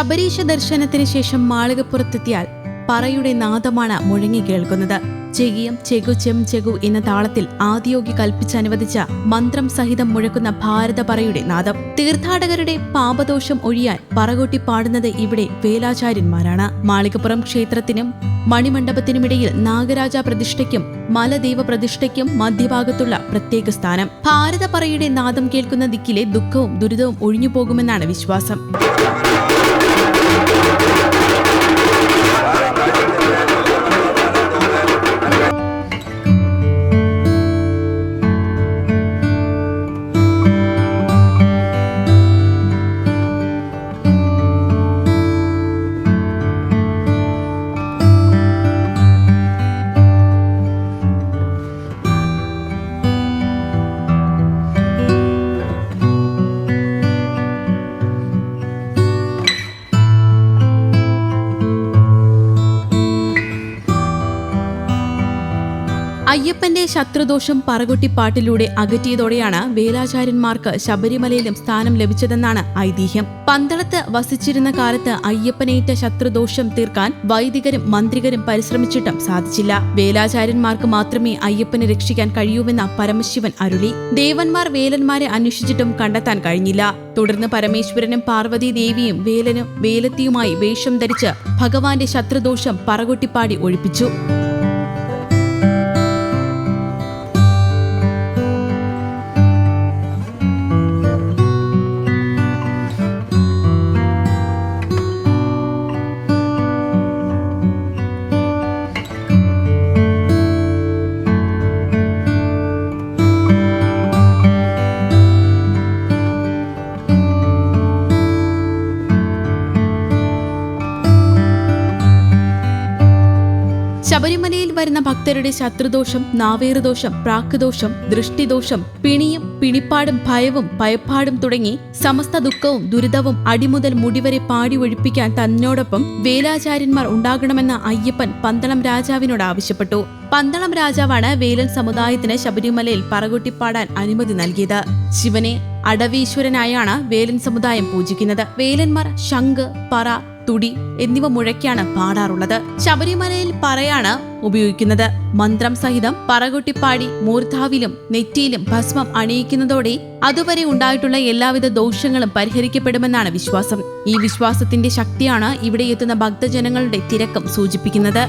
ശബരീശ ദർശനത്തിന് ശേഷം മാളികപ്പുറത്തെത്തിയാൽ പറയുടെ നാദമാണ് മുഴങ്ങി കേൾക്കുന്നത്. ചെകിയം ചെഗു ചെം ചെഗു എന്ന താളത്തിൽ ആദിയോഗി കൽപ്പിച്ചനുവദിച്ച മന്ത്രം സഹിതം മുഴക്കുന്ന ഭാരതപറയുടെ നാദം. തീർത്ഥാടകരുടെ പാപദോഷം ഒഴിയാൻ പറകൊട്ടി പാടുന്നത് ഇവിടെ വേലാചാര്യന്മാരാണ്. മാളികപ്പുറം ക്ഷേത്രത്തിനും മണിമണ്ഡപത്തിനുമിടയിൽ നാഗരാജ പ്രതിഷ്ഠയ്ക്കും മലദേവ പ്രതിഷ്ഠയ്ക്കും മധ്യഭാഗത്തുള്ള പ്രത്യേക സ്ഥാനം. ഭാരതപറയുടെ നാദം കേൾക്കുന്ന ദിക്കിലെ ദുഃഖവും ദുരിതവും ഒഴിഞ്ഞുപോകുമെന്നാണ് വിശ്വാസം. അയ്യപ്പന്റെ ശത്രുദോഷം പറകൊട്ടിപ്പാട്ടിലൂടെ അകറ്റിയതോടെയാണ് വേലാചാര്യന്മാർക്ക് ശബരിമലയിലും സ്ഥാനം ലഭിച്ചതെന്നാണ് ഐതിഹ്യം. പന്തളത്ത് വസിച്ചിരുന്ന കാലത്ത് അയ്യപ്പനേറ്റ ശത്രുദോഷം തീർക്കാൻ വൈദികരും മന്ത്രികരും പരിശ്രമിച്ചിട്ടും സാധിച്ചില്ല. വേലാചാര്യന്മാർക്ക് മാത്രമേ അയ്യപ്പനെ രക്ഷിക്കാൻ കഴിയൂവെന്ന പരമശിവൻ അരുളി. ദേവന്മാർ വേലന്മാരെ അന്വേഷിച്ചിട്ടും കണ്ടെത്താൻ കഴിഞ്ഞില്ല. തുടർന്ന് പരമേശ്വരനും പാർവതി ദേവിയും വേലനും വേലത്തിയുമായി വേഷം ധരിച്ച് ഭഗവാന്റെ ശത്രുദോഷം പറകൊട്ടിപ്പാടി ഒഴിപ്പിച്ചു. ശബരിമലയിൽ വരുന്ന ഭക്തരുടെ ശത്രുദോഷം, നാവേറുദോഷം, പ്രാക്കുദോഷം, ദൃഷ്ടിദോഷം, പിണിയും പിണിപ്പാടും ഭയവും ഭയപ്പാടും തുടങ്ങി സമസ്ത ദുഃഖവും ദുരിതവും അടിമുതൽ മുടിവരെ പാടി ഒഴിപ്പിക്കാൻ തന്നോടൊപ്പം വേലാചാര്യന്മാർ ഉണ്ടാകണമെന്ന അയ്യപ്പൻ പന്തളം രാജാവിനോട് ആവശ്യപ്പെട്ടു. പന്തളം രാജാവാണ് വേലൻ സമുദായത്തിന് ശബരിമലയിൽ പറകൊട്ടിപ്പാടാൻ അനുമതി നൽകിയത്. ശിവനെ അടവീശ്വരനായാണ് വേലൻ സമുദായം പൂജിക്കുന്നത്. വേലന്മാർ ശംഖ്, പറ, തുടി എന്നിവ മുഴക്കാണ് പാടാറുള്ളത്. ശബരിമലയിൽ പറയാണ് ഉപയോഗിക്കുന്നത്. മന്ത്രം സഹിതം പറകൊട്ടിപ്പാടി മൂർധാവിലും നെറ്റിയിലും ഭസ്മം അണിയിക്കുന്നതോടെ അതുവരെ ഉണ്ടായിട്ടുള്ള എല്ലാവിധ ദോഷങ്ങളും പരിഹരിക്കപ്പെടുമെന്നാണ് വിശ്വാസം. ഈ വിശ്വാസത്തിന്റെ ശക്തിയാണ് ഇവിടെ എത്തുന്ന ഭക്തജനങ്ങളുടെ തിരക്കം സൂചിപ്പിക്കുന്നത്.